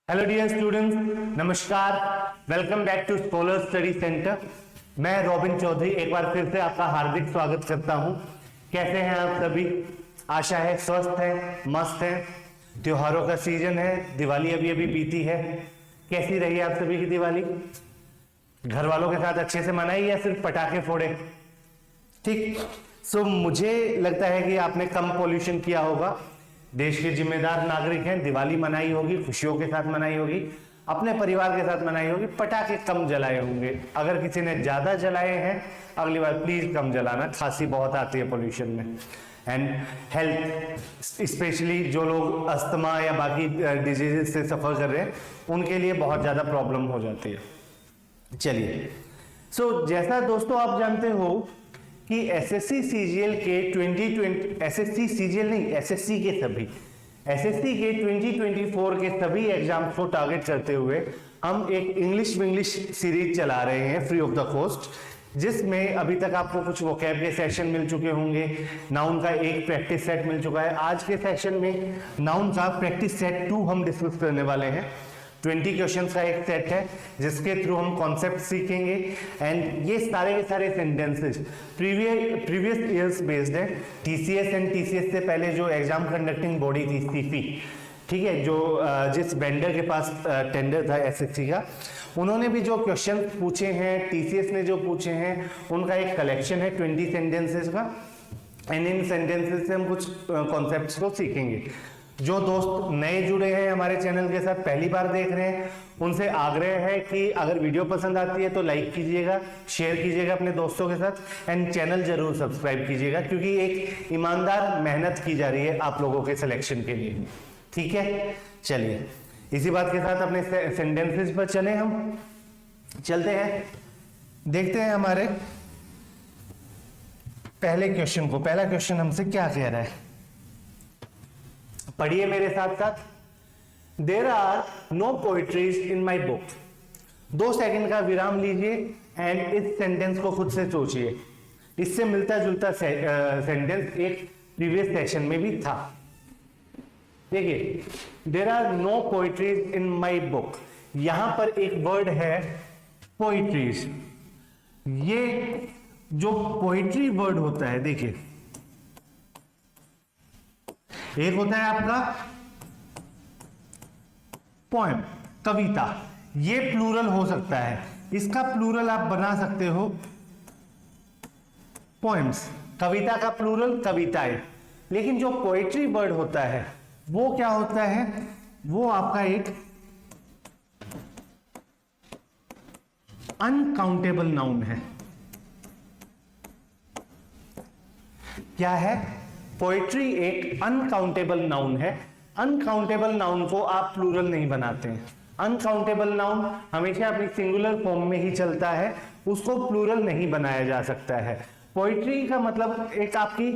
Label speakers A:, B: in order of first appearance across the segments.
A: Hello dear students, नमस्कार। Welcome back to scholar study centre. मैं Robin Chaudhary एक बार फिर से आपका हार्दिक स्वागत करता हूं। कैसे हैं आप सभी? आशा है स्वस्थ हैं, मस्त हैं। त्योहारों का सीजन है, दिवाली अभी अभी बीती है। कैसी रही आप सभी की दिवाली? घर वालों के साथ अच्छे से मनाई या सिर्फ पटाखे फोड़े? ठीक। सो मुझे लगता है कि आपने कम पॉल्यूशन किया होगा। देश के जिम्मेदार नागरिक हैं, दिवाली मनाई होगी, खुशियों के साथ मनाई होगी, अपने परिवार के साथ मनाई होगी, पटाखे कम जलाए होंगे। अगर किसी ने ज्यादा जलाए हैं, अगली बार प्लीज कम जलाना, खांसी बहुत आती है पोल्यूशन में। एंड हेल्थ, स्पेशली जो लोग अस्थमा या बाकी डिजीजेस से सफर कर रहे हैं, उनके लिए बहुत ज्यादा प्रॉब्लम हो जाती है। चलिए, सो जैसा दोस्तों आप जानते हो कि एसएससी सीजीएल के 2020 एसएससी सीजीएल नहीं, एसएससी के सभी एसएससी के 2024 के सभी एग्जाम्स को टारगेट करते हुए हम एक इंग्लिश सीरीज चला रहे हैं फ्री ऑफ द कॉस्ट, जिसमें अभी तक आपको कुछ वोकैब के सेशन मिल चुके होंगे। नाउन का एक प्रैक्टिस सेट मिल चुका है। आज के सेशन में नाउन का प्रैक्टिस सेट 2 हम डिस्कस करने वाले हैं। 20 क्वेश्चंस का एक सेट है जिसके थ्रू हम कॉन्सेप्ट सीखेंगे। एंड ये सारे के सारे सेंटेंसेस प्रीवियस ईयर्स बेस्ड है। टीसीएस एंड टीसीएस से पहले जो एग्जाम कंडक्टिंग बॉडी थी सीफी, ठीक है, जो जिस वेंडर के पास टेंडर था एसएससी का, उन्होंने भी जो क्वेश्चन पूछे हैं, टीसीएस ने जो पूछे हैं, उनका एक कलेक्शन है 20 सेंटेंसेस का। एंड इन सेंटेंसेस से हम कुछ कॉन्सेप्ट्स को सीखेंगे। जो दोस्त नए जुड़े हैं हमारे चैनल के साथ, पहली बार देख रहे हैं, उनसे आग्रह है कि अगर वीडियो पसंद आती है तो लाइक कीजिएगा, शेयर कीजिएगा अपने दोस्तों के साथ, एंड चैनल जरूर सब्सक्राइब कीजिएगा, क्योंकि एक ईमानदार मेहनत की जा रही है आप लोगों के सिलेक्शन के लिए। ठीक है, चलिए इसी बात के साथ अपने सेंटेंसेस पर चले। हम चलते हैं, देखते हैं हमारे पहले क्वेश्चन को। पहला क्वेश्चन हमसे क्या कह रहा है, पढ़िए मेरे साथ साथ। There are no poetries in my book. 2 second का विराम लीजिए एंड इस सेंटेंस को खुद से सोचिए। इससे मिलता जुलता सेंटेंस एक प्रीवियस सेशन में भी था। देखिए, there are no poetries in my book. यहां पर एक वर्ड है पोइट्रीज। ये जो पोइट्री वर्ड होता है, देखिए, एक होता है आपका पोएम, कविता। ये प्लूरल हो सकता है, इसका प्लूरल आप बना सकते हो पोएम्स। कविता का प्लूरल कविताएं। लेकिन जो पोएट्री वर्ड होता है वो क्या होता है? वो आपका एक अनकाउंटेबल नाउन है। क्या है? पोएट्री एक अनकाउंटेबल नाउन है। अनकाउंटेबल नाउन को आप प्लूरल नहीं बनाते हैं। अनकाउंटेबल नाउन हमेशा अपनी सिंगुलर फॉर्म में ही चलता है, उसको प्लूरल नहीं बनाया जा सकता है। पोएट्री का मतलब एक आपकी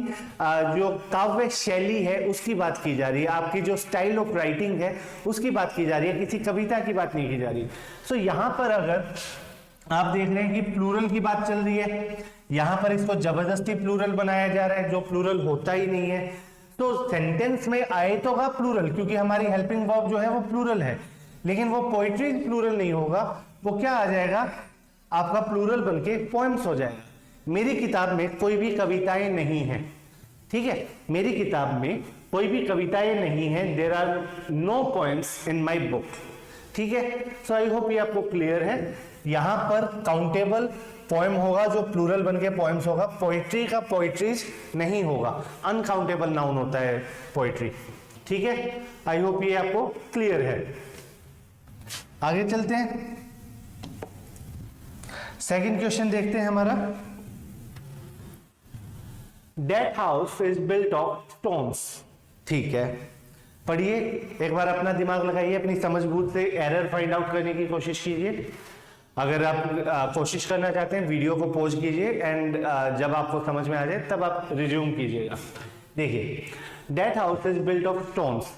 A: जो काव्य शैली है उसकी बात की जा रही है, आपकी जो स्टाइल ऑफ राइटिंग है उसकी बात की जा रही है, किसी कविता की बात नहीं की जा रही। सो यहां पर अगर आप देख रहे हैं कि प्लूरल की बात चल रही है, यहां पर इसको जबरदस्ती प्लूरल बनाया जा रहा है जो प्लूरल होता ही नहीं है। तो सेंटेंस में आए तो का प्लूरल, क्योंकि हमारी हेल्पिंग वर्ब जो है वो प्लूरल है, लेकिन वो पोएट्री प्लूरल नहीं होगा। वो क्या आ जाएगा? आपका प्लूरल बनके पोएम्स हो जाएगा। मेरी किताब में कोई भी कविताएं नहीं है, ठीक है, मेरी किताब में कोई भी कविताएं नहीं है। There are no poems in my book. ठीक है, सो आई होप ये आपको क्लियर है। यहां पर काउंटेबल पोएम होगा जो प्लूरल बनके पोएम्स होगा। पोएट्री का पोएट्रीज नहीं होगा, अनकाउंटेबल नाउन होता है पोएट्री। ठीक है, आई होप ये आपको क्लियर है। आगे चलते हैं, सेकंड क्वेश्चन देखते हैं हमारा। That house is built of stones. ठीक है, पढ़िए, एक बार अपना दिमाग लगाइए, अपनी समझबूझ से एरर फाइंड आउट करने की कोशिश कीजिए। अगर आप कोशिश करना चाहते हैं वीडियो को पॉज कीजिए एंड जब आपको समझ में आ जाए तब आप रिज्यूम कीजिएगा। देखिए, that house is built of stones.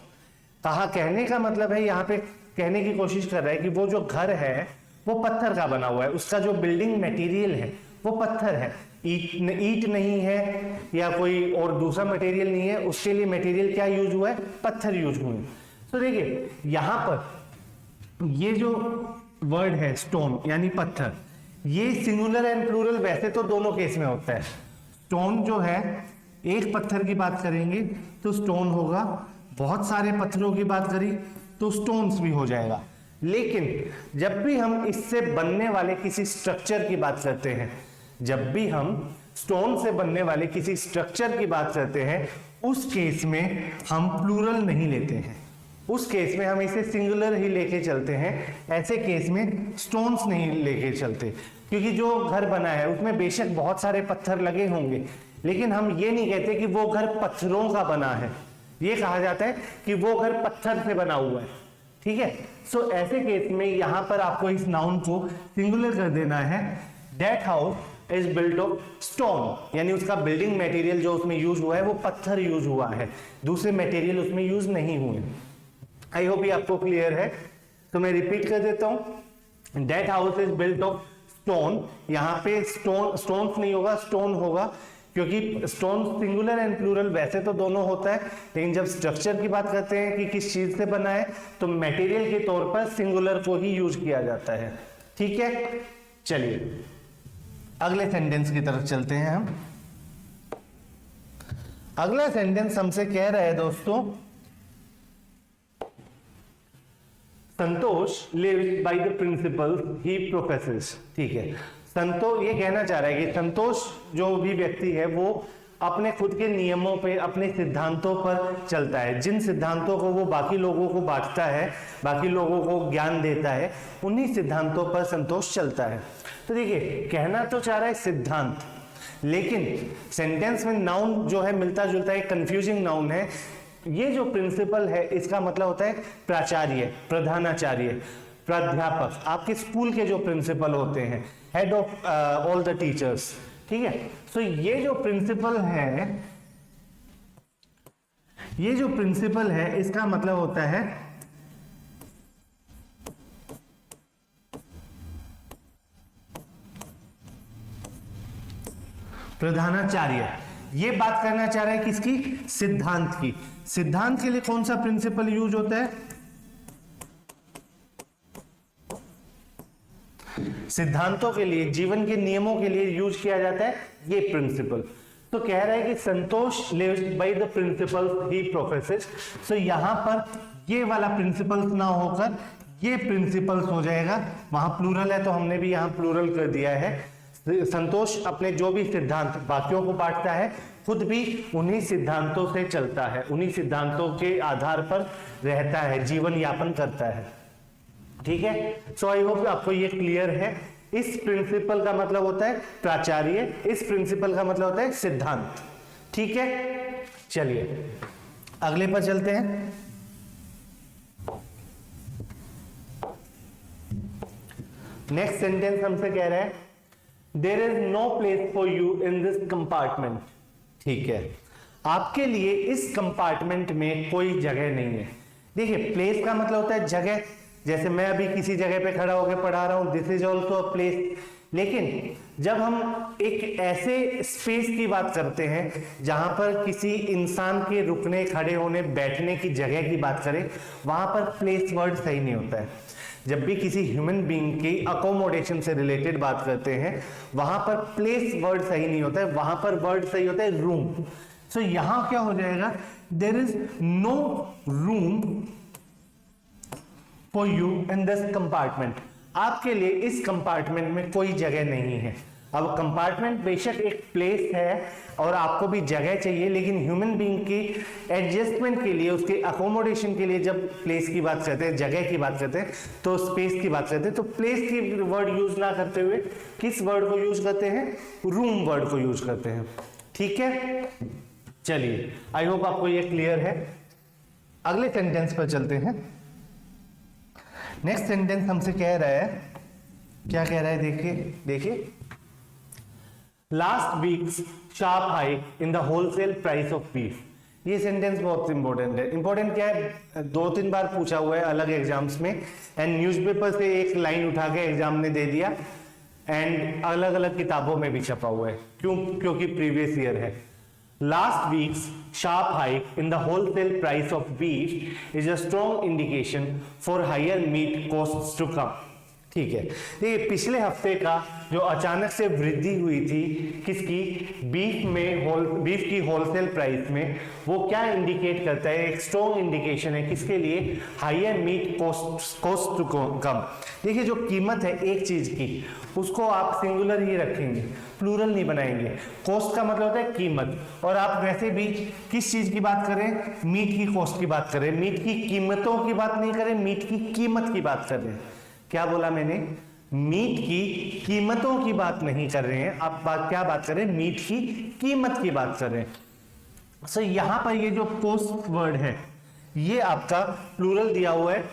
A: कहा कहने का मतलब है, यहाँ पे कहने की कोशिश कर रहा है कि वो जो घर है वो पत्थर का बना हुआ है, उसका जो बिल्डिंग मटेरियल है वो पत्थर है। ईट नहीं है या कोई और दूसरा मटेरियल नहीं है, उसके लिए मटेरियल क्या यूज हुआ है? पत्थर यूज हुए। तो देखिए, यहां पर ये जो वर्ड है स्टोन यानी पत्थर, ये सिंगुलर एंड प्लूरल वैसे तो दोनों केस में होता है। स्टोन जो है, एक पत्थर की बात करेंगे तो स्टोन होगा, बहुत सारे पत्थरों की बात करी तो स्टोन्स भी हो जाएगा। लेकिन जब भी हम इससे बनने वाले किसी स्ट्रक्चर की बात करते हैं, जब भी हम स्टोन से बनने वाले किसी स्ट्रक्चर की बात करते हैं, उस केस में हम प्लूरल नहीं लेते हैं, उस केस में हम इसे सिंगुलर ही लेके चलते हैं। ऐसे केस में स्टोन्स नहीं लेके चलते, क्योंकि जो घर बना है उसमें बेशक बहुत सारे पत्थर लगे होंगे, लेकिन हम ये नहीं कहते कि वो घर पत्थरों का बना है। ये कहा जाता है कि वो घर पत्थर से बना हुआ है, ठीक है। सो ऐसे केस में यहां पर आपको इस नाउन को सिंगुलर कर देना है। That house is built of stone, यानी उसका बिल्डिंग मटेरियल जो उसमें यूज हुआ है वो पत्थर यूज हुआ है, दूसरे मटेरियल उसमें यूज नहीं हुए। आई होप ये आपको क्लियर है। तो मैं रिपीट कर देता हूं, that house is built of stone. यहां पे स्टोन्स नहीं होगा, स्टोन होगा, क्योंकि स्टोन सिंगुलर एंड प्लूरल वैसे तो दोनों होता है, लेकिन जब स्ट्रक्चर की बात करते हैं कि किस चीज से बना है, तो मटेरियल के तौर पर सिंगुलर को ही यूज किया जाता है, ठीक है। चलिए अगले सेंटेंस की तरफ चलते हैं हम। अगला सेंटेंस हमसे कह रहा है दोस्तों, Santosh lives by the principle he professes. ठीक है, संतोष ये कहना चाह रहा है कि संतोष जो भी व्यक्ति है वो अपने खुद के नियमों पे, अपने सिद्धांतों पर चलता है। जिन सिद्धांतों को वो बाकी लोगों को बांटता है, बाकी लोगों को ज्ञान देता है, उन्हीं सिद्धांतों पर संतोष चलता है। तो देखिए, कहना तो चाह रहा है सिद्धांत, लेकिन सेंटेंस में नाउन जो है मिलता जुलता है, कंफ्यूजिंग नाउन है। ये जो प्रिंसिपल है इसका मतलब होता है प्राचार्य, प्रधानाचार्य, प्राध्यापक, आपके स्कूल के जो प्रिंसिपल होते हैं, head of all the teachers, ठीक है। सो ये जो प्रिंसिपल है, ये जो प्रिंसिपल है इसका मतलब होता है प्रधानाचार्य। ये बात करना चाह रहा है किसकी? सिद्धांत की। सिद्धांत के लिए कौन सा प्रिंसिपल यूज होता है? सिद्धांतों के लिए, जीवन के नियमों के लिए यूज किया जाता है ये प्रिंसिपल। तो कह रहा है कि Santosh lives by the principles he professes. So यहां पर ये वाला प्रिंसिपल्स ना होकर ये प्रिंसिपल्स हो जाएगा। वहां प्लूरल है तो हमने भी यहां प्लूरल कर दिया है। संतोष अपने जो भी सिद्धांत बाकियों को बांटता है, खुद भी उन्हीं सिद्धांतों से चलता है, उन्हीं सिद्धांतों के आधार पर रहता है, जीवन यापन करता है, ठीक है। सो आई होप आपको ये क्लियर है। इस प्रिंसिपल का मतलब होता है प्राचार्य, इस प्रिंसिपल का मतलब होता है सिद्धांत, ठीक है। चलिए अगले पर चलते हैं। नेक्स्ट सेंटेंस हमसे कह रहा है there is no place for you in this compartment. ठीक है, आपके लिए इस कंपार्टमेंट में कोई जगह नहीं है। देखिए, प्लेस का मतलब होता है जगह। जैसे मैं अभी किसी जगह पे खड़ा होकर पढ़ा रहा हूं, this is also a place. लेकिन जब हम एक ऐसे स्पेस की बात करते हैं जहां पर किसी इंसान के रुकने, खड़े होने, बैठने की जगह की बात करें, वहां पर प्लेस वर्ड सही नहीं होता है। जब भी किसी ह्यूमन बीइंग की अकोमोडेशन से रिलेटेड बात करते हैं, वहां पर प्लेस वर्ड सही नहीं होता है, वहां पर वर्ड सही होता है रूम। सो यहां क्या हो जाएगा? There is no room for you in this compartment. आपके लिए इस कंपार्टमेंट में कोई जगह नहीं है। अब कंपार्टमेंट बेशक एक प्लेस है और आपको भी जगह चाहिए, लेकिन ह्यूमन बीइंग की एडजस्टमेंट के लिए, उसके अकोमोडेशन के लिए जब प्लेस की बात करते हैं, जगह की बात करते हैं, तो स्पेस की बात करते हैं, तो प्लेस की वर्ड यूज ना करते हुए किस वर्ड को यूज करते हैं? रूम वर्ड को यूज करते हैं, ठीक है। चलिए, आई होप आपको ये क्लियर है। अगले सेंटेंस पर चलते हैं। नेक्स्ट सेंटेंस हमसे कह रहा है, क्या कह रहा है? देखिए, last weeks sharp hike in the wholesale price of beef. ये सेंटेंस बहुत इंपॉर्टेंट है। इंपॉर्टेंट क्या है? 2-3 बार पूछा हुआ है अलग एग्जाम्स में, एंड न्यूज़पेपर से एक लाइन उठा के एग्जाम ने दे दिया, एंड अलग अलग किताबों में भी छपा हुआ है। क्यों? क्योंकि प्रीवियस ईयर है। Last week's sharp hike in the wholesale price of beef is a strong indication for higher meat costs to come. ठीक है, देखिए पिछले हफ्ते का जो अचानक से वृद्धि हुई थी किसकी, बीफ की होलसेल प्राइस में, वो क्या इंडिकेट करता है, एक स्ट्रॉन्ग इंडिकेशन है किसके लिए, higher meat cost to come. देखिए जो कीमत है एक चीज की उसको आप सिंगुलर ही रखेंगे, प्लूरल नहीं बनाएंगे। कॉस्ट का मतलब होता है कीमत, और आप वैसे भी किस चीज की बात करें, मीट की कॉस्ट की बात करें, मीट की कीमतों की बात नहीं करें, मीट की कीमत की बात कर रहे हैं। क्या बोला मैंने, मीट की कीमतों की बात नहीं कर रहे हैं, आप क्या बात कर रहे हैं, मीट की कीमत की बात कर रहे हैं। सो यहां पर ये जो कॉस्ट वर्ड है ये आपका प्लूरल दिया हुआ है,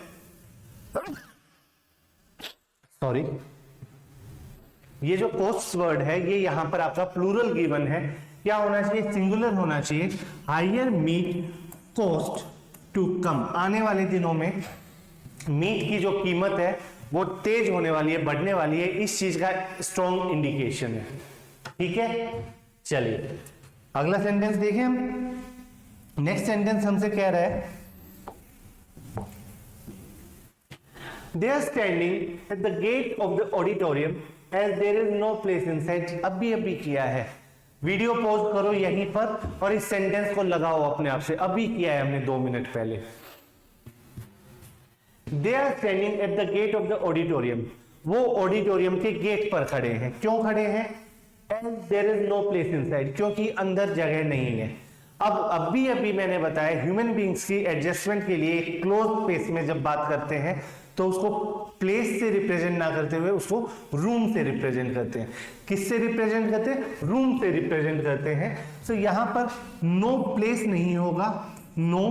A: सॉरी, ये जो कॉस्ट वर्ड है ये यहां पर आपका प्लूरल गिवन है। क्या होना चाहिए, सिंगुलर होना चाहिए, higher meat cost to come. आने वाले दिनों में मीट की जो कीमत है वो तेज होने वाली है, बढ़ने वाली है, इस चीज का स्ट्रॉन्ग इंडिकेशन है। ठीक है, चलिए अगला सेंटेंस देखें हम। नेक्स्ट सेंटेंस हमसे कह रहा है, they are standing at the gate of the auditorium as there is no place inside. अभी किया है, वीडियो पॉज करो यहीं पर और इस सेंटेंस को लगाओ अपने आप से, अभी किया है हमने 2 मिनट पहले। They are standing at the gate of the auditorium. वो ऑडिटोरियम के गेट पर खड़े हैं। क्यों खड़े हैं, and there is no place inside, क्योंकि अंदर जगह नहीं है। अब अभी मैंने बताया ह्यूमन बींग्स की एडजस्टमेंट के लिए क्लोज स्पेस में जब बात करते हैं तो उसको प्लेस से रिप्रेजेंट ना करते हुए उसको रूम से रिप्रेजेंट करते हैं। किससे रिप्रेजेंट करते हैं, रूम से रिप्रेजेंट करते हैं। तो यहां पर नो प्लेस नहीं होगा, नो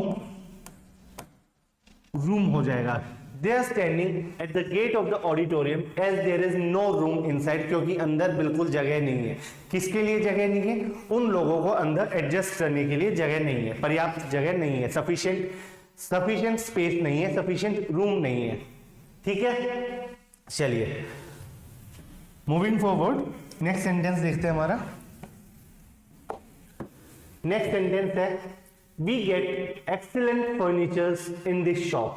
A: रूम हो जाएगा। They are standing at the gate of the auditorium as there is no room inside, क्योंकि अंदर बिल्कुल जगह नहीं है। किसके लिए जगह नहीं है, उन लोगों को अंदर एडजस्ट करने के लिए जगह नहीं है, पर्याप्त जगह नहीं है, सफिशिएंट स्पेस नहीं है, सफिशिएंट रूम नहीं है। ठीक है, चलिए मूविंग फॉरवर्ड, नेक्स्ट सेंटेंस देखते हैं हमारा। नेक्स्ट सेंटेंस है, We get excellent furnitures in this shop.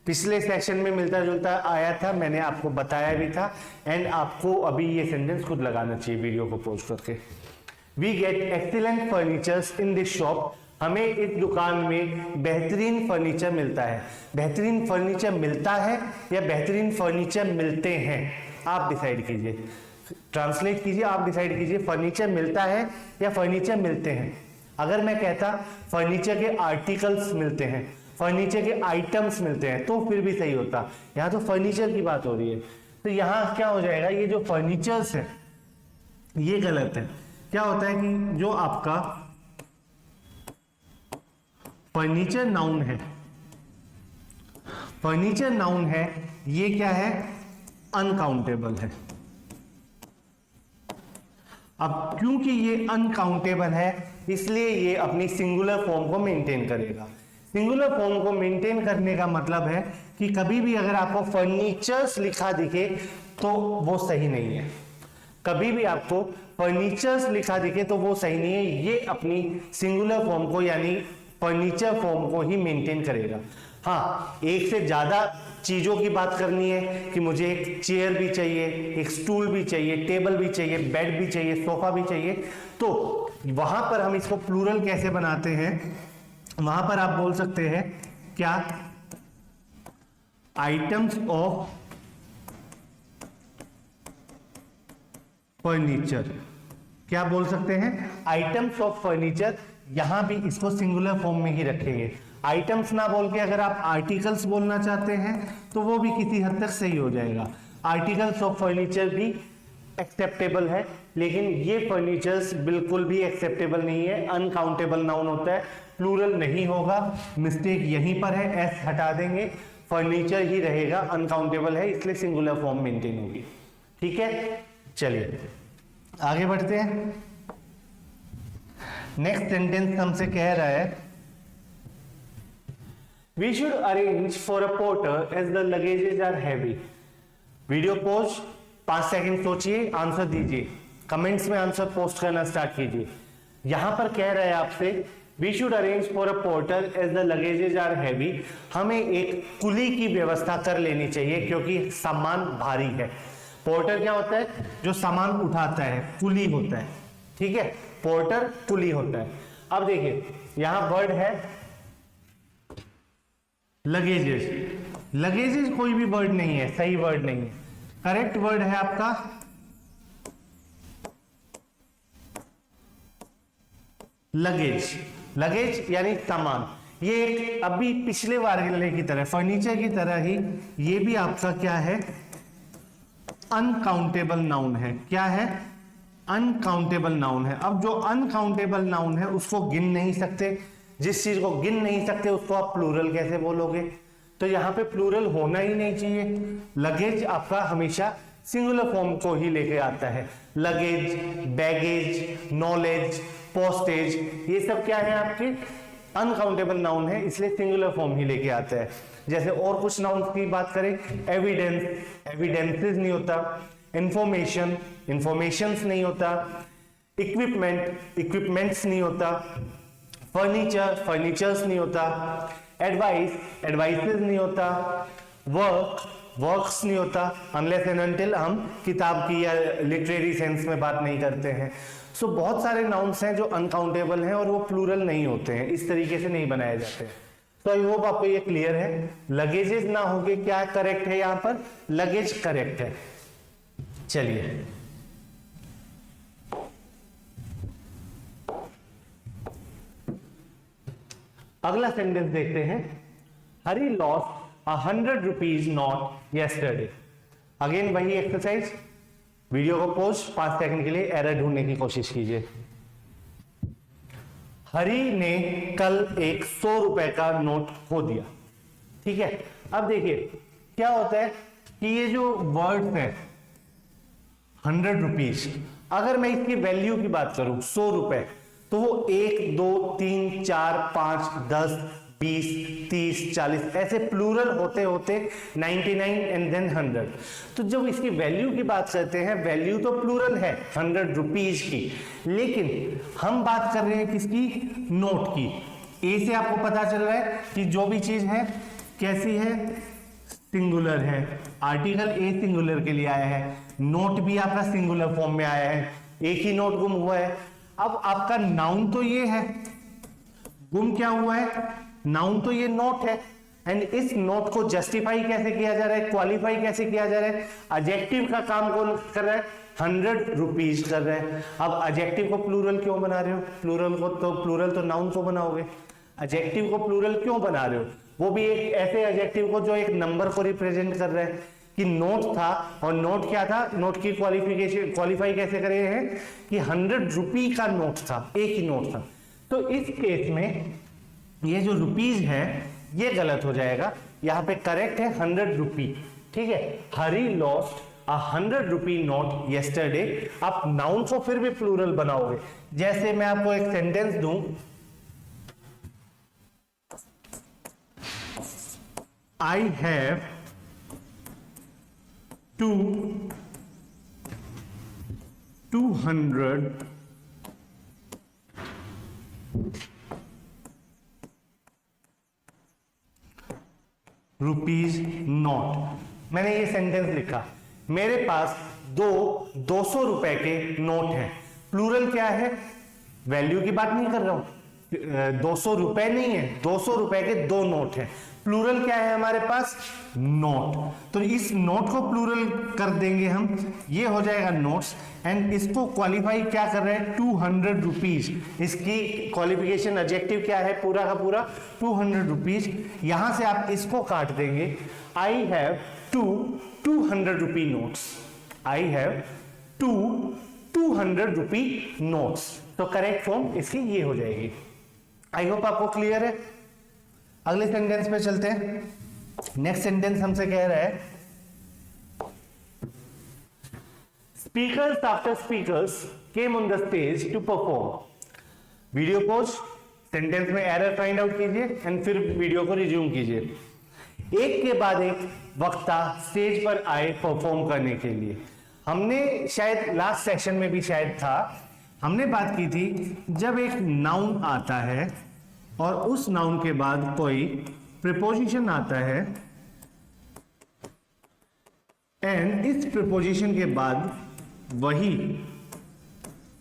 A: पिछले सेशन में मिलता जुलता आया था, मैंने आपको बताया भी था, एंड आपको अभी ये सेंटेंस खुद लगाना चाहिए वीडियो को पॉज करके। We get excellent furnitures in this shop. हमें इस दुकान में बेहतरीन फर्नीचर मिलता है। बेहतरीन फर्नीचर मिलता है या बेहतरीन फर्नीचर मिलते हैं, आप डिसाइड कीजिए, ट्रांसलेट कीजिए, आप डिसाइड कीजिए फर्नीचर मिलता है या फर्नीचर मिलते हैं। अगर मैं कहता फर्नीचर के आर्टिकल्स मिलते हैं, फर्नीचर के आइटम्स मिलते हैं, तो फिर भी सही होता। यहां तो फर्नीचर की बात हो रही है, तो यहां क्या हो जाएगा, ये जो फर्नीचर्स है ये गलत है। क्या होता है कि जो आपका फर्नीचर नाउन है, फर्नीचर नाउन है, ये क्या है, अनकाउंटेबल है। अब क्योंकि ये अनकाउंटेबल है इसलिए ये अपनी सिंगुलर फॉर्म को मेंटेन करेगा। सिंगुलर फॉर्म को मेंटेन करने का मतलब है कि कभी भी अगर आपको फर्नीचर्स लिखा दिखे तो वो सही नहीं है, कभी भी आपको फर्नीचर्स लिखा दिखे तो वो सही नहीं है। ये अपनी सिंगुलर फॉर्म को यानी फर्नीचर फॉर्म को ही मेंटेन करेगा। हाँ, एक से ज्यादा चीजों की बात करनी है कि मुझे एक चेयर भी चाहिए, एक स्टूल भी चाहिए, टेबल भी चाहिए, बेड भी चाहिए, सोफा भी चाहिए, तो वहां पर हम इसको प्लूरल कैसे बनाते हैं, वहां पर आप बोल सकते हैं क्या, आइटम्स ऑफ फर्नीचर। क्या बोल सकते हैं, आइटम्स ऑफ फर्नीचर। यहां भी इसको सिंगुलर फॉर्म में ही रखेंगे। आइटम्स ना बोल के अगर आप आर्टिकल्स बोलना चाहते हैं तो वो भी किसी हद तक सही हो जाएगा। आर्टिकल्स ऑफ फर्नीचर भी एक्सेप्टेबल है, लेकिन ये फर्नीचर्स बिल्कुल भी एक्सेप्टेबल नहीं है, अनकाउंटेबल नाउन होता है, प्लूरल नहीं होगा। मिस्टेक यहीं पर है, एस हटा देंगे, फर्नीचर ही रहेगा, अनकाउंटेबल है इसलिए सिंगुलर फॉर्म मेंटेन होगी। ठीक है, चलिए आगे बढ़ते हैं। नेक्स्ट सेंटेंस हमसे कह रहा है, We should arrange for a porter as the luggages are heavy. Video post 5 second सोचिए, आंसर दीजिए, कमेंट्स में आंसर पोस्ट करना स्टार्ट कीजिए। यहां पर कह रहे हैं आपसे we should arrange for a porter as the luggages are heavy, हमें एक कुली की व्यवस्था कर लेनी चाहिए क्योंकि सामान भारी है। पोर्टर क्या होता है? जो सामान उठाता है, कुली होता है, ठीक है, पोर्टर कुली होता है। अब देखिए यहां वर्ड है लगेजेस, लगेजेस कोई भी वर्ड नहीं है, सही वर्ड नहीं है, करेक्ट वर्ड है आपका लगेज। लगेज यानी सामान। ये एक अभी पिछले वाले की तरह, फर्नीचर की तरह ही ये भी आपका क्या है? अनकाउंटेबल नाउन है। क्या है? अनकाउंटेबल नाउन है। अब जो अनकाउंटेबल नाउन है उसको गिन नहीं सकते, जिस चीज को गिन नहीं सकते उसको आप प्लूरल कैसे बोलोगे? तो यहां पे प्लूरल होना ही नहीं चाहिए। लगेज आपका हमेशा सिंगुलर फॉर्म को ही लेके आता है। लगेज, बैगेज, नॉलेज, पोस्टेज, ये सब क्या है? आपके अनकाउंटेबल नाउन है, इसलिए सिंगुलर फॉर्म ही लेके आता है। जैसे और कुछ नाउन की बात करें, एविडेंस, एविडेंसेस नहीं होता, इंफॉर्मेशन, इंफॉर्मेशंस नहीं होता, इक्विपमेंट, इक्विपमेंट्स नहीं होता, फर्नीचर, फर्नीचर्स नहीं होता, एडवाइस, एडवाइसेस नहीं होता, वर्क, वर्क्स नहीं होता, अनलेस एंड अनटिल हम किताब की या लिटरेरी सेंस में बात नहीं करते हैं। सो बहुत सारे नाउन्स हैं जो अनकाउंटेबल हैं और वो प्लूरल नहीं होते हैं, इस तरीके से नहीं बनाए जाते हैं। तो आई होप आपको ये क्लियर है। लगेजेस ना होके क्या करेक्ट है? यहां पर लगेज करेक्ट है। चलिए अगला सेंटेंस देखते हैं। Hari lost 100 rupees note yesterday. Again वही एक्सरसाइज, वीडियो को पॉज 5 सेकंड के लिए एरर ढूंढने की कोशिश कीजिए। हरी ने कल एक 100 रुपए का नोट खो दिया, ठीक है। अब देखिए क्या होता है कि ये जो वर्ड है 100 रुपीज, अगर मैं इसकी वैल्यू की बात करूं 100 रुपए, तो वो 1 2 3 4 5 10 20 30 40 ऐसे प्लूरल होते होते 99 एंड देन 100। तो जब इसकी वैल्यू की बात करते हैं, वैल्यू तो प्लूरल है 100 रुपीज की, लेकिन हम बात कर रहे हैं किसकी? नोट की। ए से आपको पता चल रहा है कि जो भी चीज है कैसी है? सिंगुलर है। आर्टिकल ए सिंगुलर के लिए आया है, नोट भी आपका सिंगुलर फॉर्म में आया है, एक ही नोट गुम हुआ है। अब आपका नाउन तो ये है, गुम क्या हुआ है? नाउन तो ये नोट है, एंड इस नोट को जस्टिफाई कैसे किया जा रहा है, क्वालिफाई कैसे किया जा रहा है? एडजेक्टिव का काम कौन कर रहा है? 100 रुपीज कर रहे हैं। अब एडजेक्टिव को प्लूरल क्यों बना रहे हो? प्लूरल तो नाउन को बनाओगे, एडजेक्टिव को प्लूरल क्यों बना रहे हो? वो भी एक ऐसे एडजेक्टिव को जो एक नंबर को रिप्रेजेंट कर रहा है कि नोट था, और नोट क्या था? नोट की क्वालिफिकेशन क्वालिफाई कैसे करे हैं कि 100 रुपी का नोट था, एक ही नोट था। तो इस केस में ये जो रुपीज है ये गलत हो जाएगा, यहां पे करेक्ट है 100 रुपी, ठीक है। हरी लॉस्ट 100 रुपी नोट यस्टरडे। आप नाउन को फिर भी प्लूरल बनाओगे। जैसे मैं आपको एक सेंटेंस दूं, I have two 200 rupees note. मैंने ये सेंटेंस लिखा, मेरे पास 200 रुपए के नोट हैं। प्लूरल क्या है? वैल्यू की बात नहीं कर रहा हूं, 200 रुपए नहीं है, 200 रुपए के 2 नोट हैं। प्लूरल क्या है हमारे पास? नोट। तो इस नोट को प्लूरल कर देंगे हम, ये हो जाएगा नोट्स, एंड इसको क्वालिफाई क्या कर रहे हैं? 200 रुपीज। इसकी क्वालिफिकेशन एडजेक्टिव क्या है? पूरा का पूरा 200 रुपीज। यहां से आप इसको काट देंगे, I have 200 rupee notes. I have 200 rupee notes. तो करेक्ट फॉर्म इसकी ये हो जाएगी। आई होप आपको क्लियर है। अगले सेंटेंस पे चलते हैं। नेक्स्ट सेंटेंस हमसे कह रहा है, speakers after speakers came on the stage to perform. Video pause, sentence में एरर फाइंड आउट कीजिए एंड फिर वीडियो को रिज्यूम कीजिए। एक के बाद एक वक्ता स्टेज पर आए परफॉर्म करने के लिए। हमने शायद लास्ट सेशन में भी शायद था हमने बात की थी जब एक नाउन आता है और उस नाउन के बाद कोई प्रीपोजिशन आता है एंड इस प्रीपोजिशन के बाद वही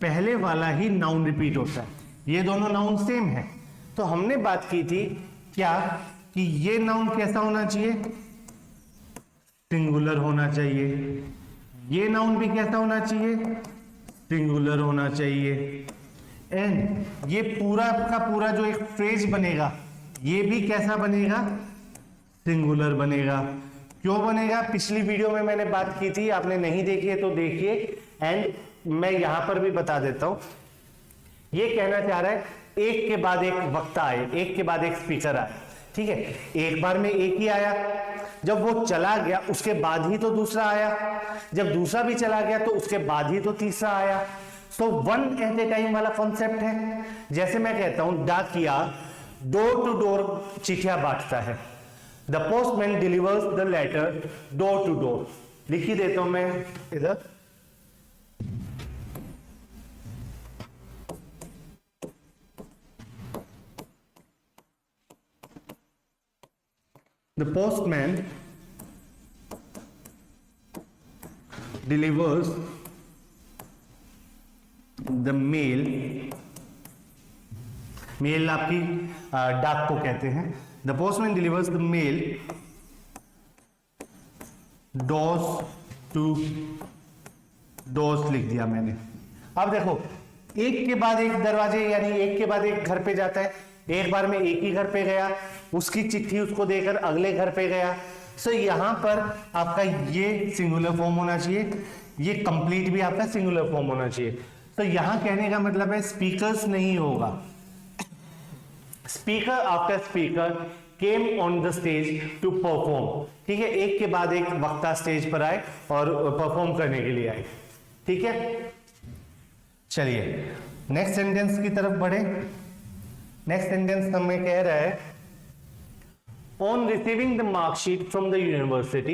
A: पहले वाला ही नाउन रिपीट होता है, ये दोनों नाउन सेम है। तो हमने बात की थी क्या कि ये नाउन कैसा होना चाहिए, सिंगुलर होना चाहिए, ये नाउन भी कैसा होना चाहिए, सिंगुलर होना चाहिए, एंड ये पूरा का पूरा जो एक फ्रेज बनेगा ये भी कैसा बनेगा, सिंगुलर बनेगा। क्यों बनेगा, पिछली वीडियो में मैंने बात की थी, आपने नहीं देखी है तो देखिए, एंड मैं यहां पर भी बता देता हूं। ये कहना चाह रहा है एक के बाद एक वक्ता आए, एक के बाद एक स्पीकर आए, ठीक है। एक बार में एक ही आया, जब वो चला गया उसके बाद ही तो दूसरा आया, जब दूसरा भी चला गया तो उसके बाद ही तो तीसरा आया। So one at a time वाला कॉन्सेप्ट है। जैसे मैं कहता हूं डाकिया डोर टू डोर चिट्ठियां बांटता है, the postman delivers the letter door to door. लिख ही देता हूं मैं इधर, the postman delivers the mail, mail आपकी डाक को कहते हैं। the postman delivers the mail doors to doors लिख दिया मैंने। अब देखो एक के बाद एक दरवाजे यानी एक के बाद एक घर पे जाता है, एक बार में एक ही घर पे गया, उसकी चिट्ठी उसको देकर अगले घर पे गया। सो यहां पर आपका ये सिंगुलर फॉर्म होना चाहिए, ये कंप्लीट भी आपका सिंगुलर फॉर्म होना चाहिए। तो यहां कहने का मतलब है स्पीकर्स नहीं होगा, speaker after speaker came on the stage to perform, ठीक है। एक के बाद एक वक्ता स्टेज पर आए और परफॉर्म करने के लिए आए, ठीक है। चलिए नेक्स्ट सेंटेंस की तरफ बढ़े। नेक्स्ट सेंटेंस हमें कह रहा है On receiving the mark sheet from the university,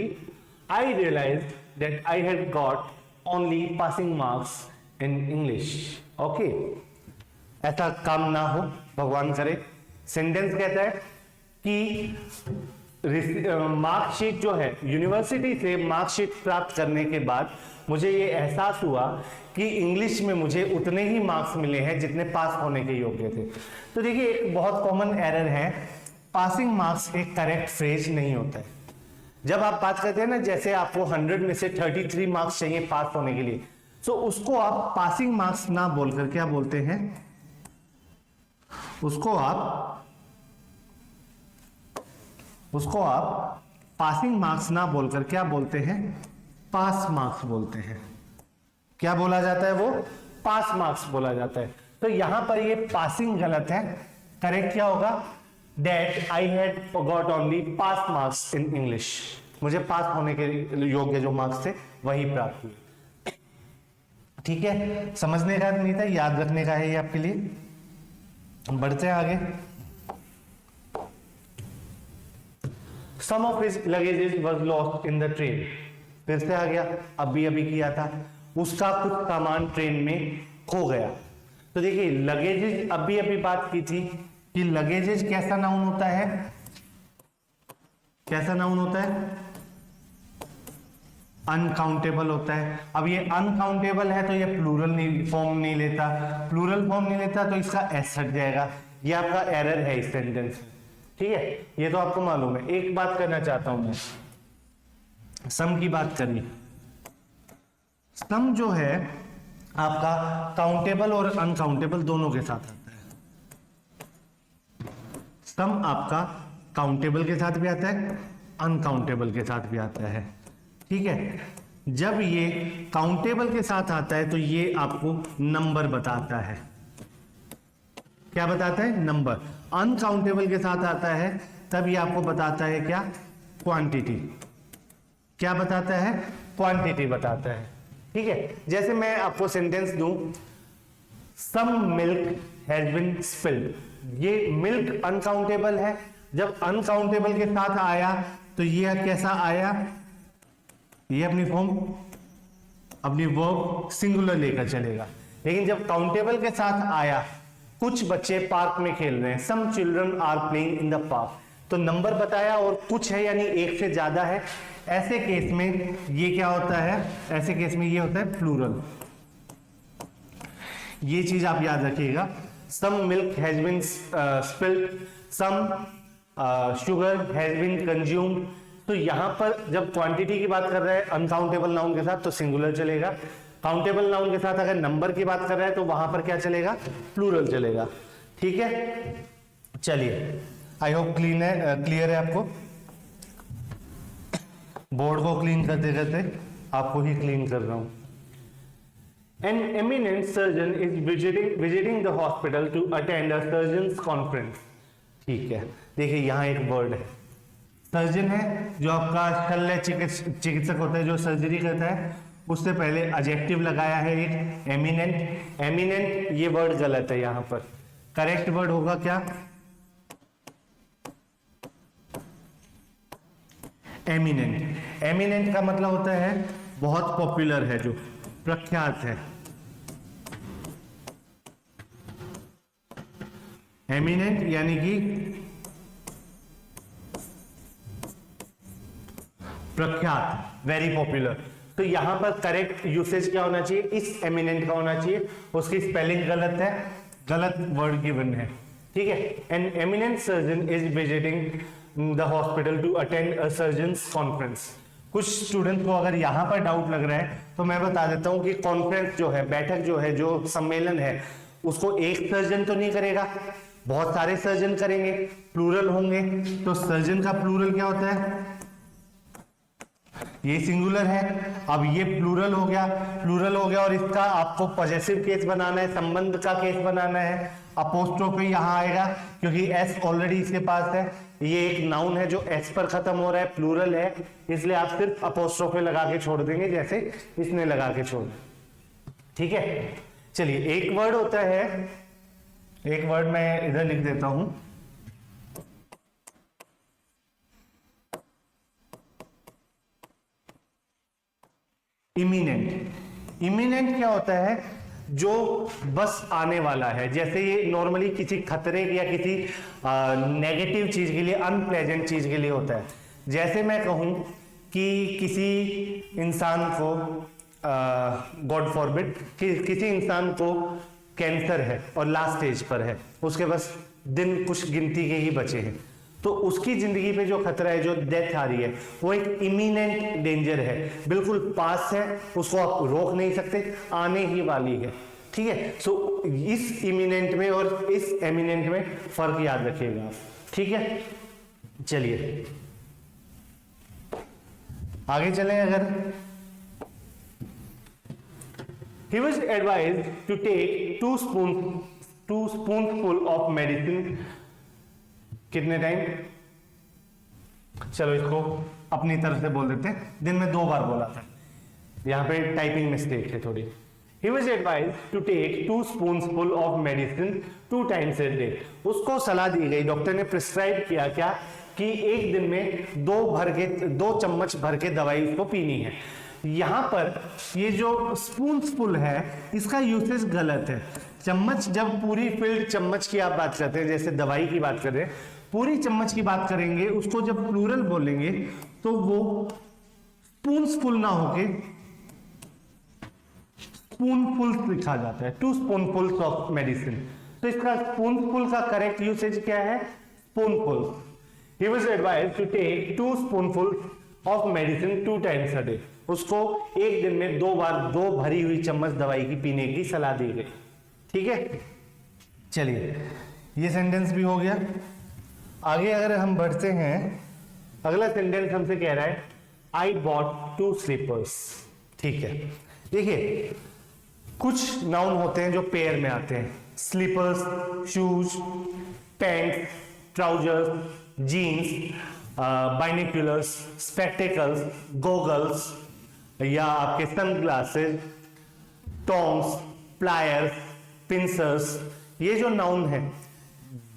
A: I realized that I had got only passing marks in English. Okay, ऐसा काम ना हो, भगवान करे। सेंटेंस कहता है कि मार्कशीट जो है यूनिवर्सिटी से मार्कशीट प्राप्त करने के बाद मुझे ये एहसास हुआ कि इंग्लिश में मुझे उतने ही मार्क्स मिले हैं जितने पास होने के योग्य थे। तो देखिए एक बहुत कॉमन एरर है, पासिंग मार्क्स एक करेक्ट फ्रेज नहीं होता है। जब आप बात करते हैं ना, जैसे आपको 100 में से 33 मार्क्स चाहिए पास होने के लिए, तो उसको आप पासिंग मार्क्स ना बोलकर क्या बोलते हैं, उसको आप पासिंग मार्क्स ना बोलकर क्या बोलते हैं, पास मार्क्स बोलते हैं। क्या बोला जाता है, वो पास मार्क्स बोला जाता है। तो यहां पर ये पासिंग गलत है, करेक्ट क्या होगा, that I had got only pass marks in English, मुझे पास होने के योग्य जो मार्क्स थे वही प्राप्त हुए। ठीक है, समझने का नहीं था, याद रखने का है ये आपके लिए। बढ़ते हैं आगे। Some of his luggages was lost in the train, फिर से आ गया, अभी किया था, उसका कुछ सामान ट्रेन में खो गया। तो देखिए लगेजेस अभी बात की थी कि लगेजेस कैसा नाउन होता है, कैसा नाउन होता है, अनकाउंटेबल होता है। अब ये अनकाउंटेबल है तो ये प्लूरल फॉर्म नहीं लेता, प्लूरल फॉर्म नहीं लेता तो इसका एस हट जाएगा। ये आपका एरर है इस सेंटेंस में, ठीक है, ये तो आपको मालूम है। एक बात करना चाहता हूं मैं, सम की बात करिए। सम जो है आपका काउंटेबल और अनकाउंटेबल दोनों के साथ आता है। सम आपका काउंटेबल के साथ भी आता है, अनकाउंटेबल के साथ भी आता है, ठीक है। जब ये काउंटेबल के साथ आता है तो ये आपको नंबर बताता है, क्या बताता है, नंबर। अनकाउंटेबल के साथ आता है तब ये आपको बताता है क्या, क्वांटिटी। क्या बताता है, क्वांटिटी बताता है, ठीक है। जैसे मैं आपको सेंटेंस दूं, some milk has been spilled, ये मिल्क अनकाउंटेबल है, जब अनकाउंटेबल के साथ आया तो ये कैसा आया, ये अपनी फॉर्म, अपनी वर्ब सिंगुलर लेकर चलेगा। लेकिन जब काउंटेबल के साथ आया, कुछ बच्चे पार्क में खेल रहे हैं, some children are playing in the park, तो नंबर बताया और कुछ है यानी एक से ज्यादा है, ऐसे केस में ये क्या होता है, ऐसे केस में ये होता है प्लूरल। ये चीज आप याद रखिएगा। Some milk has been spilled, some sugar has been consumed, तो यहां पर जब क्वांटिटी की बात कर रहे हैं अनकाउंटेबल नाउन के साथ तो सिंगुलर चलेगा, काउंटेबल नाउन के साथ अगर नंबर की बात कर रहे हैं तो वहां पर क्या चलेगा, प्लूरल चलेगा। ठीक है, चलिए, आई होप क्लियर है आपको। बोर्ड को क्लीन करते करते आपको ही क्लीन कर रहा हूं। An eminent surgeon is visiting the hospital to attend a surgeon's conference. ठीक है, देखिए यहाँ एक वर्ड है, सर्जन है जो आपका शल्य चिकित्सक होता है, जो सर्जरी करता है, उससे पहले एडजेक्टिव लगाया है एक एमिनेंट। एमिनेंट ये वर्ड गलत है, यहां पर करेक्ट वर्ड होगा क्या, एमिनेंट। एमिनेंट का मतलब होता है बहुत पॉपुलर है, जो प्रख्यात है। एमिनेंट यानी कि प्रख्यात, वेरी पॉपुलर। तो यहां पर करेक्ट यूसेज क्या होना चाहिए, इस एमिनेंट का होना चाहिए, उसकी स्पेलिंग गलत है, गलत वर्ड गिवन है। ठीक है, an eminent surgeon is visiting the hospital to attend a surgeons conference. कुछ स्टूडेंट को अगर यहां पर डाउट लग रहा है तो मैं बता देता हूं कि कॉन्फ्रेंस जो है, बैठक जो है, जो सम्मेलन है, उसको एक सर्जन तो नहीं करेगा, बहुत सारे सर्जन करेंगे, प्लूरल होंगे। तो सर्जन का प्लूरल क्या होता है, ये सिंगुलर है, अब ये प्लूरल हो गया, प्लूरल हो गया, और इसका आपको पॉजेसिव केस बनाना है, संबंध का केस बनाना है। अपोस्ट्रोफी यहां आएगा क्योंकि एस ऑलरेडी इसके पास है, ये एक नाउन है जो एस पर खत्म हो रहा है, प्लूरल है, इसलिए आप सिर्फ अपोस्ट्रोफी लगा के छोड़ देंगे जैसे इसने लगा के छोड़। ठीक है, चलिए, एक वर्ड होता है, एक वर्ड मैं इधर लिख देता हूं, इमिनेंट। इमिनेंट क्या होता है, जो बस आने वाला है, जैसे ये नॉर्मली किसी खतरे या किसी नेगेटिव चीज के लिए, अनप्लेजेंट चीज के लिए होता है। जैसे मैं कहूं कि किसी इंसान को गॉड फॉरबिड किसी इंसान को कैंसर है और लास्ट स्टेज पर है, उसके बस दिन कुछ गिनती के ही बचे हैं, तो उसकी जिंदगी पे जो खतरा है, जो डेथ आ रही है, वो एक इमिनेंट डेंजर है, बिल्कुल पास है, उसको आप रोक नहीं सकते, आने ही वाली है। ठीक है, सो इस इमिनेंट में और इस एमिनेंट में फर्क याद रखिएगा आप। ठीक है, चलिए आगे चलें। अगर he was advised to take two spoonful of medicine, कितने टाइम, चलो इसको अपनी तरफ से बोल देते हैं, दिन में 2 बार बोला था, यहां पे टाइपिंग मिस्टेक है थोड़ी। He was advised to take 2 spoonful of medicine 2 times a day. उसको सलाह दी गई, डॉक्टर ने प्रिस्क्राइब किया क्या कि एक दिन में 2 चम्मच भर के दवाई इसको पीनी है। यहां पर ये जो स्पूनफुल है, इसका यूसेज गलत है। चम्मच, जब पूरी फील्ड चम्मच की आप बात करते हैं, जैसे दवाई की बात कर रहे हैं, पूरी चम्मच की बात करेंगे, उसको जब प्लूरल बोलेंगे तो वो स्पूनफुल ना होके स्पूनफुल्स लिखा जाता है, 2 spoonfuls ऑफ मेडिसिन। तो इसका स्पूनफुल का करेक्ट यूसेज क्या है, spoonful. He was advised to take 2 spoonfuls of medicine 2 times a day. उसको एक दिन में 2 बार 2 भरी हुई चम्मच दवाई की पीने की सलाह दी गई। ठीक है, चलिए ये सेंटेंस भी हो गया। आगे अगर हम बढ़ते हैं, अगला सेंटेंस हमसे कह रहा है I bought 2 slippers। ठीक है, देखिए कुछ नाउन होते हैं जो पेयर में आते हैं, slippers, shoes, pant, trousers, jeans, binoculars, spectacles, goggles या आपके सनग्लासेस, टॉन्ग्स, प्लायर्स, पिंसर्स। ये जो नाउन है,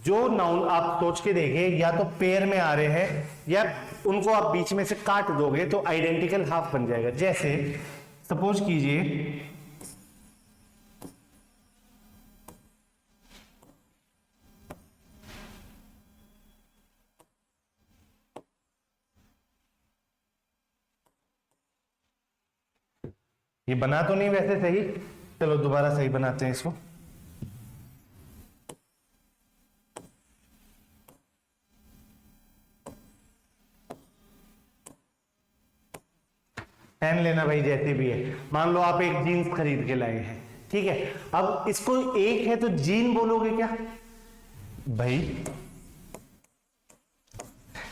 A: जो नाउन आप सोच के देखें, या तो पेयर में आ रहे हैं या उनको आप बीच में से काट दोगे तो आइडेंटिकल हाफ बन जाएगा। जैसे सपोज कीजिए ये बना तो नहीं वैसे सही, चलो दोबारा सही बनाते हैं इसको। पेन लेना भाई जैसे भी है। मान लो आप एक जीन्स खरीद के लाए हैं, ठीक है, अब इसको एक है तो जीन बोलोगे क्या भाई?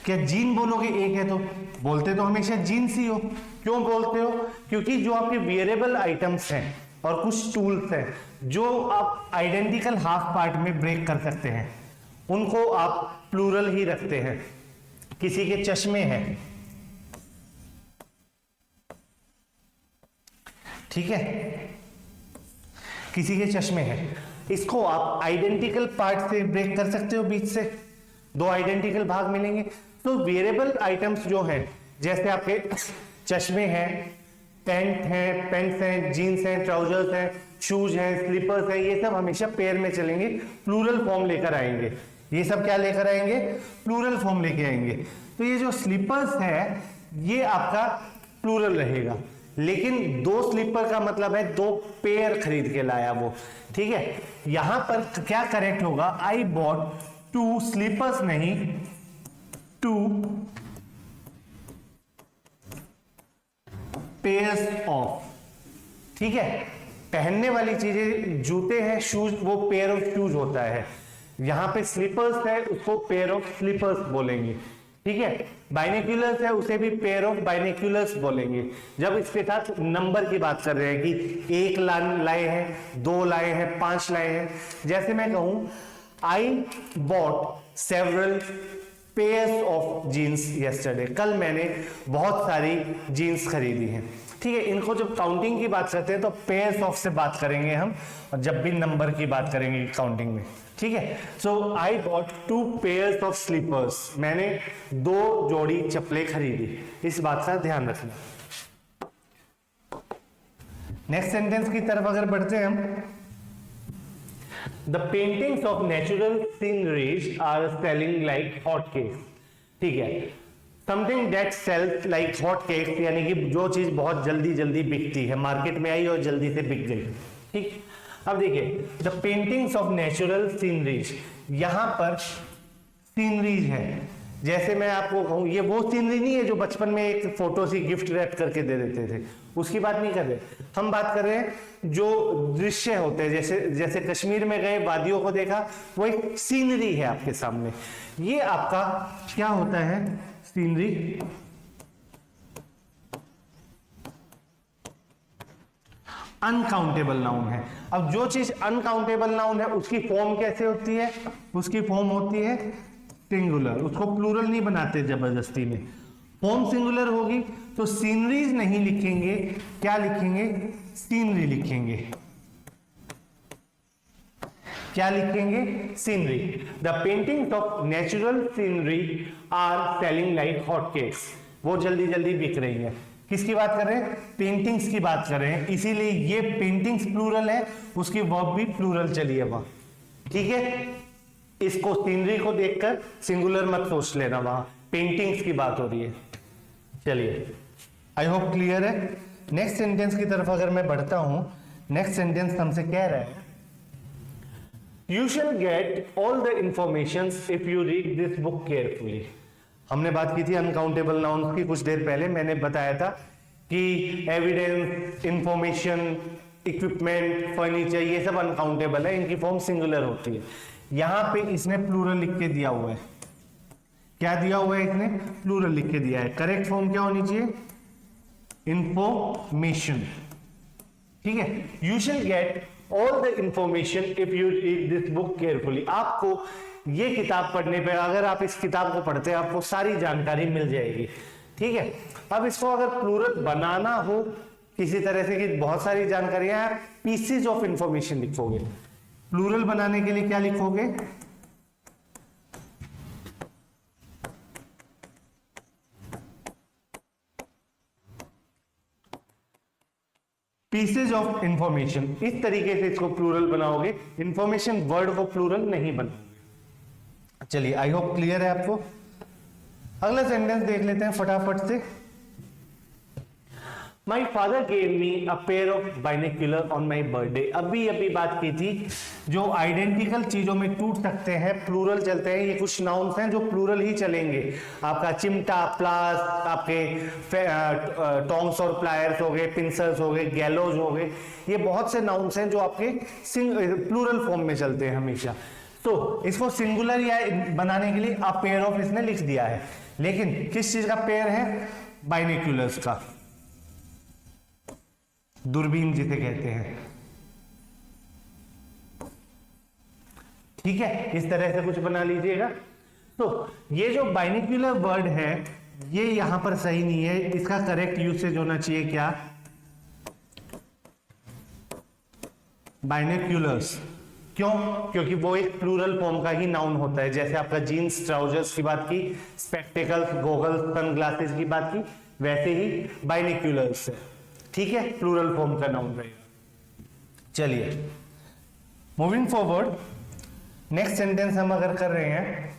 A: क्या जीन बोलोगे एक है तो? बोलते तो हमेशा जीन्स ही हो। क्यों बोलते हो? क्योंकि जो आपके वेरिएबल आइटम्स हैं और कुछ टूल्स हैं जो आप आइडेंटिकल हाफ पार्ट में ब्रेक कर सकते हैं, उनको आप प्लूरल ही रखते हैं। किसी के चश्मे हैं, ठीक है, किसी के चश्मे हैं, इसको आप आइडेंटिकल पार्ट से ब्रेक कर सकते हो, बीच से दो आइडेंटिकल भाग मिलेंगे। तो वेरिएबल आइटम्स जो हैं, जैसे आपके चश्मे हैं, पैंट हैं, पेंट्स हैं, जीन्स हैं, ट्राउजर्स हैं, शूज हैं, स्लीपर्स हैं, ये सब हमेशा पेयर में चलेंगे, प्लूरल फॉर्म लेकर आएंगे। ये सब क्या लेकर आएंगे? प्लूरल फॉर्म लेके आएंगे। तो ये जो स्लीपर्स है ये आपका प्लूरल रहेगा, लेकिन दो स्लीपर का मतलब है दो पेयर खरीद के लाया वो, ठीक है। यहां पर क्या करेक्ट होगा? आई बॉट 2 स्लीपर्स, नहीं 2 पेयर्स ऑफ, ठीक है। पहनने वाली चीजें जूते हैं, शूज, वो पेयर ऑफ शूज होता है। यहां पे स्लीपर्स है, उसको पेयर ऑफ स्लीपर्स बोलेंगे, ठीक है। बाइनेक्यूलर्स है, उसे भी पेयर ऑफ बाइनेक्यूलर्स बोलेंगे। जब इसके साथ नंबर की बात कर रहे हैं कि 1 लाए हैं, 2 लाए हैं, 5 लाए हैं। जैसे मैं कहूं I bought several pairs of jeans yesterday, कल मैंने बहुत सारी जीन्स खरीदी हैं, ठीक है। इनको जब काउंटिंग की बात करते हैं तो पेयर्स ऑफ से बात करेंगे हम, और जब भी नंबर की बात करेंगे काउंटिंग में, ठीक है। So I bought 2 pairs of slippers, मैंने 2 जोड़ी चप्पलें खरीदी। इस बात का ध्यान रखना। नेक्स्ट सेंटेंस की तरफ अगर बढ़ते हैं हम, the paintings of natural sceneries are selling like hotcakes, ठीक है। Something that sells like hotcakes, यानी कि जो चीज बहुत जल्दी जल्दी बिकती है, मार्केट में आई और जल्दी से बिक गई, ठीक। अब देखिए, the paintings of natural sceneries, यहां पर सीनरीज है। जैसे मैं आपको कहूं, ये वो सीनरी नहीं है जो बचपन में एक फोटो सी गिफ्ट रैप करके दे देते थे, उसकी बात नहीं कर रहे हम। बात कर रहे हैं जो दृश्य होते हैं, जैसे कश्मीर में गए, वादियों को देखा, वो एक सीनरी है आपके सामने। ये आपका क्या होता है? सीनरी। अनकाउंटेबल नाउन है। अब जो चीज अनकाउंटेबल नाउन है उसकी फॉर्म कैसे होती है? उसकी फॉर्म होती है सिंगुलर, उसको प्लूरल नहीं बनाते जबरदस्ती में। फॉर्म सिंगुलर होगी तो सीनरीज नहीं लिखेंगे, क्या लिखेंगे? सीनरी लिखेंगे। क्या लिखेंगे? Scenery. The paintings of natural scenery are selling like hotcakes, वो जल्दी जल्दी बिक रही है। किसकी बात कर रहे हैं? पेंटिंग्स की बात कर रहे हैं, इसीलिए ये पेंटिंग्स प्लूरल है, उसकी वर्ब भी प्लूरल चली है वहां, ठीक है। इसको सीनरी को देखकर सिंगुलर मत सोच लेना, वहां पेंटिंग्स की बात हो रही है। चलिए, आई होप क्लियर है। नेक्स्ट सेंटेंस की तरफ अगर मैं बढ़ता हूं, नेक्स्ट सेंटेंस हमसे कह रहा है, you shall get all the information if you read this book carefully. हमने बात की थी अनकाउंटेबल नाउन्स की कुछ देर पहले। मैंने बताया था कि एविडेंस, इंफॉर्मेशन, इक्विपमेंट, फर्नीचर, ये सब अनकाउंटेबल है, इनकी फॉर्म सिंगुलर होती है। यहां पे इसने प्लूरल लिख के दिया हुआ है। क्या दिया हुआ है? इसने प्लूरल लिख के दिया है। करेक्ट फॉर्म क्या होनी चाहिए? इंफॉर्मेशन, ठीक है। You shall get all the information if you read this book carefully. आपको ये किताब पढ़ने पे, अगर आप इस किताब को पढ़ते हैं, आपको सारी जानकारी मिल जाएगी, ठीक है। अब इसको अगर प्लूरल बनाना हो किसी तरह से कि बहुत सारी जानकारियां, पीसेज ऑफ इंफॉर्मेशन लिखोगे। प्लूरल बनाने के लिए क्या लिखोगे? Pieces of information. इस तरीके से इसको प्लूरल बनाओगे, इंफॉर्मेशन वर्ड को प्लूरल नहीं बनाओगे। चलिए, आई होप क्लियर है आपको। अगला सेंटेंस देख लेते हैं फटाफट से। My father gave me a pair of binocular on my birthday. अभी बात की थी जो आइडेंटिकल चीजों में टूट सकते हैं, प्लूरल चलते हैं, ये कुछ नाउन्स हैं जो प्लूरल ही चलेंगे। आपका चिमटा, प्लास, आपके टोंग्स और प्लायर्स हो गए, पिंसर्स हो गए, गैलोज हो गए, ये बहुत से नाउन्स हैं जो आपके प्लूरल फॉर्म में चलते हैं हमेशा। तो इसको सिंगुलर या बनाने के लिए अ पेयर ऑफ इसने लिख दिया है, लेकिन किस चीज का पेयर है? बाइनोक्यूलर्स का, दूरबीन जिसे कहते हैं। ठीक है, इस तरह से कुछ बना लीजिएगा। तो ये जो बाइनोक्यूलर वर्ड है ये यहां पर सही नहीं है, इसका करेक्ट यूसेज होना चाहिए क्या? बाइनोक्यूलर्स। क्यों? क्योंकि वो एक प्लूरल फॉर्म का ही नाउन होता है। जैसे आपका जीन्स, ट्राउजर्स की बात की, स्पेक्टिकल्स, गॉगल्स, सनग्लासेस की बात की, वैसे ही बाइनोक्यूलर्स है। ठीक है, प्लूरल फॉर्म का नाउन रहेगा। चलिए मूविंग फॉरवर्ड, नेक्स्ट सेंटेंस हम अगर कर रहे हैं,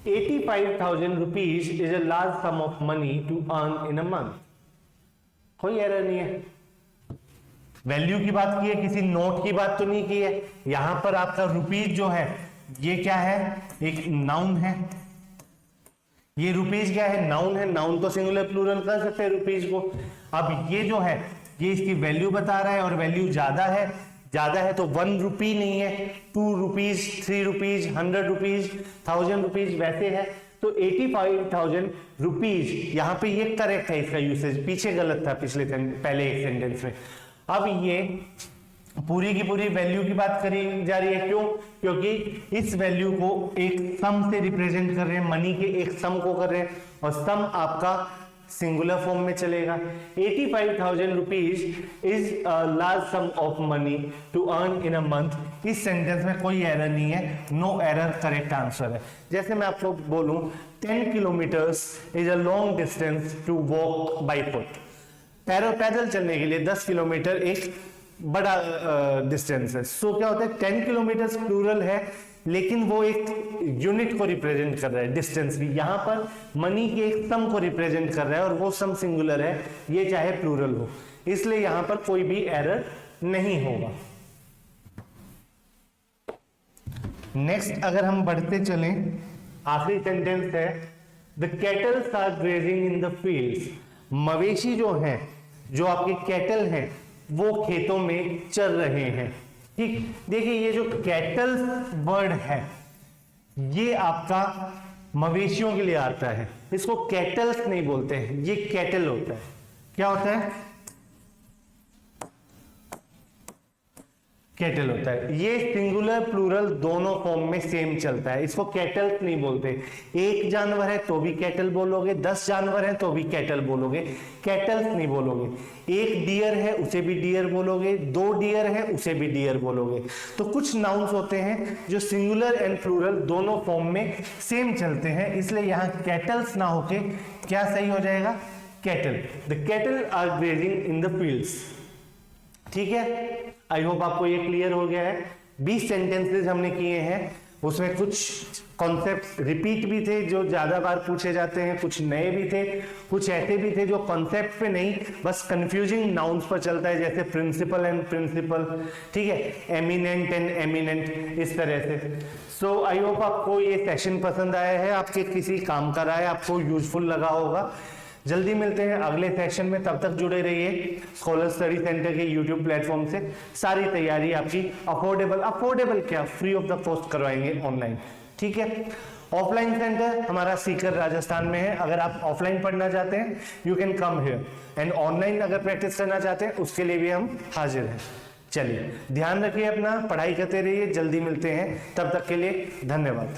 A: 85,000 rupees is a large sum of money to earn in a month. कोई एरर नहीं है। वैल्यू की बात की है, किसी नोट की बात तो नहीं की है। यहां पर आपका रुपीज जो है ये क्या है? एक नाउन है। ये रुपीज क्या है? नाउन है। नाउन तो सिंगुलर प्लूरल कर सकते हैं रुपीज को। अब ये जो है ये इसकी वैल्यू बता रहा है और वैल्यू ज्यादा है। ज्यादा है तो 1 रुपी नहीं है, 2 रुपीज, 3 रुपीज, 100 रुपीज, 1000 रुपीज वैसे है। तो 85,000 रुपीज यहां पे ये करेक्ट है, इसका यूसेज पीछे गलत था पहले एक सेंटेंस में। अब ये पूरी की पूरी वैल्यू की बात करी जा रही है। क्यों? क्योंकि इस वैल्यू को एक सम से रिप्रेजेंट कर रहे हैं, मनी के एक सम को कर रहे हैं, और सम आपका सिंगुलर फॉर्म में चलेगा। 85,000 rupees is a large sum of money to earn in a month. इस सेंटेंस में कोई एरर नहीं है, नो एरर, करेक्ट आंसर है। जैसे मैं आपको बोलूं 10 kilometres is a long distance to walk by foot. पैदल चलने के लिए 10 किलोमीटर एक बड़ा डिस्टेंस है। सो क्या होता है, 10 किलोमीटर प्लूरल है, लेकिन वो एक यूनिट को रिप्रेजेंट कर रहा है, डिस्टेंस भी। यहां पर मनी के एक सम को रिप्रेजेंट कर रहा है और वो सम सिंगुलर है, ये चाहे प्लूरल हो, इसलिए यहां पर कोई भी एरर नहीं होगा। नेक्स्ट अगर हम बढ़ते चलें, आखिरी सेंटेंस है the cattles are grazing in the fields. मवेशी जो हैं, जो आपके कैटल हैं, वो खेतों में चल रहे हैं। ठीक, देखिए ये जो कैटल वर्ड है ये आपका मवेशियों के लिए आता है। इसको कैटल्स नहीं बोलते हैं, ये कैटल होता है। क्या होता है? कैटल होता है। ये सिंगुलर प्लूरल दोनों फॉर्म में सेम चलता है। इसको कैटल्स नहीं बोलते। एक जानवर है तो भी कैटल बोलोगे, 10 जानवर है तो भी कैटल बोलोगे, कैटल्स नहीं बोलोगे। एक डियर है उसे भी डियर बोलोगे, 2 डियर है उसे भी डियर बोलोगे। तो कुछ नाउन्स होते हैं जो सिंगुलर एंड प्लूरल दोनों फॉर्म में सेम चलते हैं, इसलिए यहां कैटल्स ना होके क्या सही हो जाएगा? Cattle. The cattle are grazing in the fields. ठीक है, आई होप आपको ये क्लियर हो गया है। 20 सेंटेंसेस हमने किए हैं, उसमें कुछ कॉन्सेप्ट रिपीट भी थे जो ज्यादा बार पूछे जाते हैं, कुछ नए भी थे, कुछ ऐसे भी थे जो कॉन्सेप्ट पे नहीं बस कंफ्यूजिंग नाउन्स पर चलता है, जैसे प्रिंसिपल एंड प्रिंसिपल, ठीक है, एमिनेंट एंड एमिनेंट, इस तरह से। सो आई होप आपको ये सेशन पसंद आया है, आपके किसी काम का रहा है, आपको यूजफुल लगा होगा। जल्दी मिलते हैं अगले सेशन में, तब तक जुड़े रहिए स्कॉलर स्टडी सेंटर के यूट्यूब प्लेटफॉर्म से। सारी तैयारी आपकी अफोर्डेबल क्या, फ्री ऑफ द कॉस्ट करवाएंगे ऑनलाइन। ठीक है, ऑफलाइन सेंटर हमारा सीकर राजस्थान में है। अगर आप ऑफलाइन पढ़ना चाहते हैं you can come here, and online अगर प्रैक्टिस करना चाहते हैं उसके लिए भी हम हाजिर हैं। चलिए ध्यान रखिए अपना, पढ़ाई करते रहिए। जल्दी मिलते हैं, तब तक के लिए धन्यवाद।